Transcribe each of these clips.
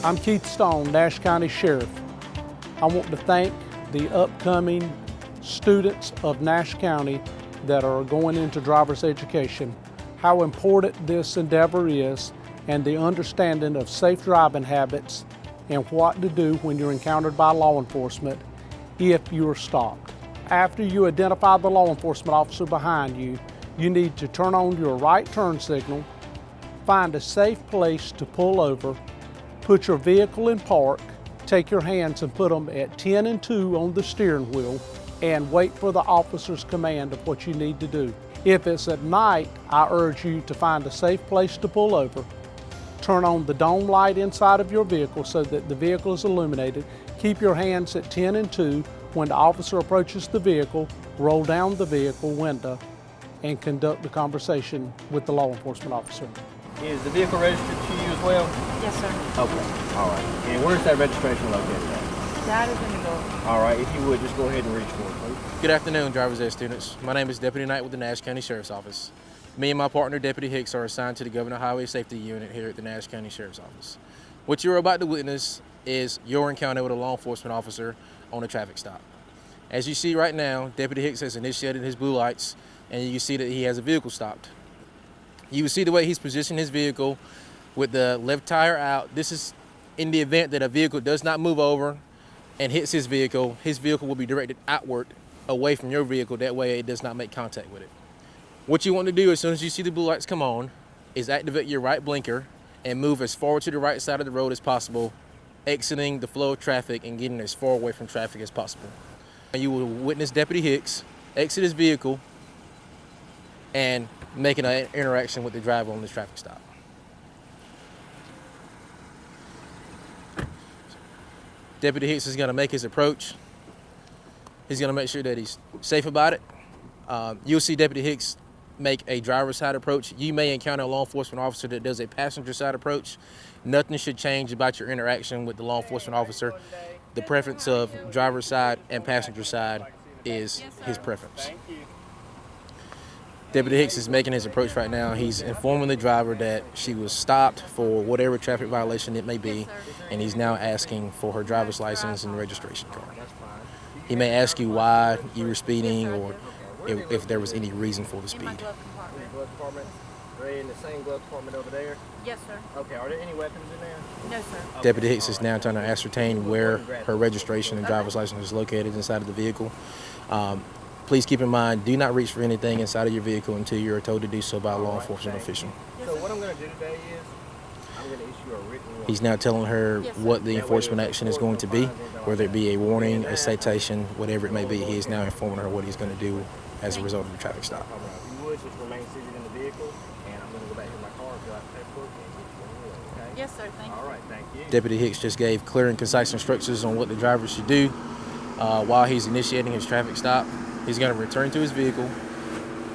I'm Keith Stone, Nash County Sheriff. I want to thank the upcoming students of Nash County that are going into driver's education, how important this endeavor is, and the understanding of safe driving habits and what to do when you're encountered by law enforcement if you're stopped. After you identify the law enforcement officer behind you, you need to turn on your right turn signal, find a safe place to pull over, put your vehicle in park, take your hands and put them at 10 and 2 on the steering wheel, and wait for the officer's command of what you need to do. If it's at night, I urge you to find a safe place to pull over, turn on the dome light inside of your vehicle so that the vehicle is illuminated, keep your hands at 10 and 2. When the officer approaches the vehicle, roll down the vehicle window and conduct a conversation with the law enforcement officer. Is the vehicle registered to you as well? Yes, sir. Okay, all right. And where's that registration located at? That is in the door. All right, if you would, just go ahead and reach for it, please. Good afternoon, driver's ed students. My name is Deputy Knight with the Nash County Sheriff's Office. Me and my partner, Deputy Hicks, are assigned to the Governor Highway Safety Unit here at the Nash County Sheriff's Office. What you're about to witness is your encounter with a law enforcement officer on a traffic stop. As you see right now, Deputy Hicks has initiated his blue lights, and you can see that he has a vehicle stopped. You will see the way he's positioned his vehicle with the left tire out. This is in the event that a vehicle does not move over and hits his vehicle will be directed outward away from your vehicle. That way it does not make contact with it. What you want to do as soon as you see the blue lights come on is activate your right blinker and move as far to the right side of the road as possible, exiting the flow of traffic and getting as far away from traffic as possible. And you will witness Deputy Hicks exit his vehicle and making an interaction with the driver on this traffic stop. Deputy Hicks is going to make his approach. He's going to make sure that he's safe about it. You'll see Deputy Hicks make a driver's side approach. You may encounter a law enforcement officer that does a passenger side approach. Nothing should change about your interaction with the law enforcement officer. The preference of driver's side and passenger side is his preference. Deputy Hicks is making his approach right now. He's informing the driver that she was stopped for whatever traffic violation it may be, and he's now asking for her driver's license and registration card. He may ask you why you were speeding or if there was any reason for the speed. Glove compartment. Are they in the same glove compartment over there? Yes, sir. Okay, are there any weapons in there? No, sir. Deputy Hicks is now trying to ascertain where her registration and driver's license is located inside of the vehicle. Please keep in mind, do not reach for anything inside of your vehicle until you are told to do so by a law enforcement official. So what I'm going to do today is I'm going to issue a written warning. He's now telling her what the enforcement action is going to be, whether it be a warning, a citation, whatever it may be. He is now informing her what he's going to do as a result of the traffic stop. If you would, just remain seated in the vehicle, and I'm going to go back to my car and fill out the paperwork and get you on your way, okay? Yes, sir. Thank you. All right, thank you. Deputy Hicks just gave clear and concise instructions on what the driver should do while he's initiating his traffic stop. He's going to return to his vehicle,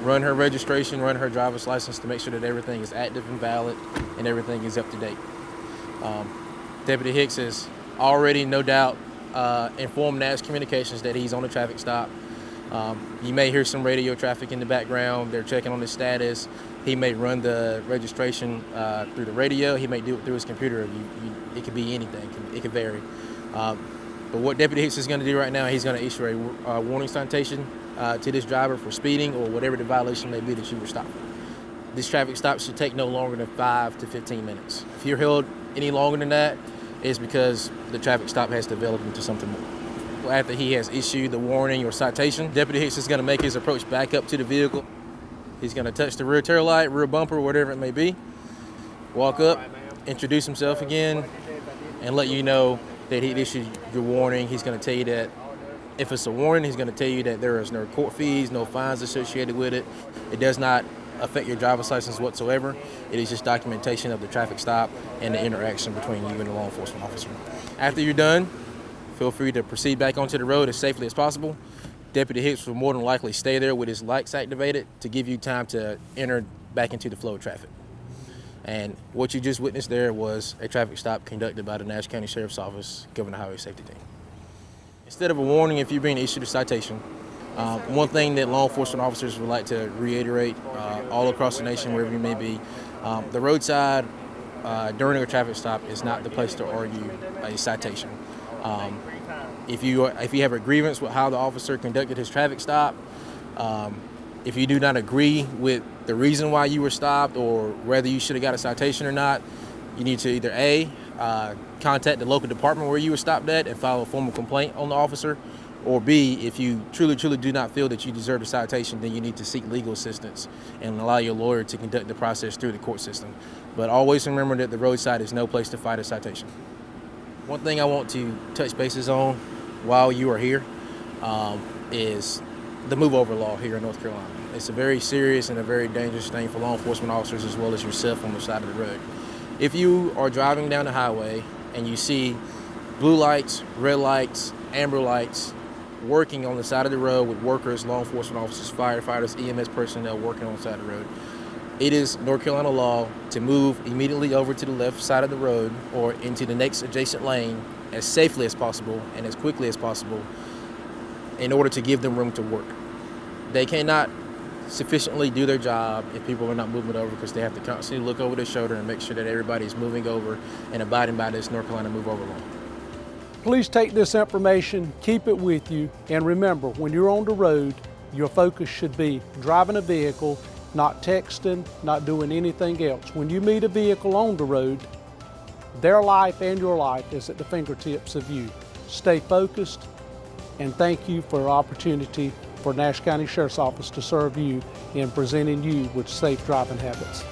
run her registration, run her driver's license to make sure that everything is active and valid and everything is up to date. Deputy Hicks has already, no doubt, informed Nash Communications that he's on a traffic stop. You may hear some radio traffic in the background. They're checking on the status. He may run the registration through the radio. He may do it through his computer. It could be anything. It could vary. But what Deputy Hicks is going to do right now, he's going to issue a warning citation to this driver for speeding or whatever the violation may be that you were stopped for. This traffic stop should take no longer than 5 to 15 minutes. If you're held any longer than that, it's because the traffic stop has developed into something more. After he has issued the warning or citation, Deputy Hicks is going to make his approach back up to the vehicle. He's going to touch the rear tail light, rear bumper, whatever it may be, walk up, introduce himself again, and let you know that he issued your warning. He's going to tell you that if it's a warning, he's going to tell you that there is no court fees, no fines associated with it. It does not affect your driver's license whatsoever. It is just documentation of the traffic stop and the interaction between you and the law enforcement officer. After you're done, feel free to proceed back onto the road as safely as possible. Deputy Hicks will more than likely stay there with his lights activated to give you time to enter back into the flow of traffic. And what you just witnessed there was a traffic stop conducted by the Nash County Sheriff's Office, Governor Highway Safety Team. Instead of a warning, if you're being issued a citation, one thing that law enforcement officers would like to reiterate all across the nation, wherever you may be, the roadside during a traffic stop is not the place to argue a citation. If you have a grievance with how the officer conducted his traffic stop, if you do not agree with the reason why you were stopped or whether you should have got a citation or not, you need to either A, contact the local department where you were stopped at and file a formal complaint on the officer, or B, if you truly do not feel that you deserve a citation, then you need to seek legal assistance and allow your lawyer to conduct the process through the court system. But always remember that the roadside is no place to fight a citation. One thing I want to touch bases on while you are here is the move over law here in North Carolina. It's a very serious and a very dangerous thing for law enforcement officers as well as yourself on the side of the road. If you are driving down the highway and you see blue lights, red lights, amber lights working on the side of the road with workers, law enforcement officers, firefighters, EMS personnel working on the side of the road, it is North Carolina law to move immediately over to the left side of the road or into the next adjacent lane as safely as possible and as quickly as possible in order to give them room to work. They cannot sufficiently do their job if people are not moving over, because they have to constantly look over their shoulder and make sure that everybody is moving over and abiding by this North Carolina move over law. Please take this information, keep it with you, and remember, when you're on the road, your focus should be driving a vehicle, not texting, not doing anything else. When you meet a vehicle on the road, their life and your life is at the fingertips of you. Stay focused, and thank you for the opportunity for Nash County Sheriff's Office to serve you in presenting you with safe driving habits.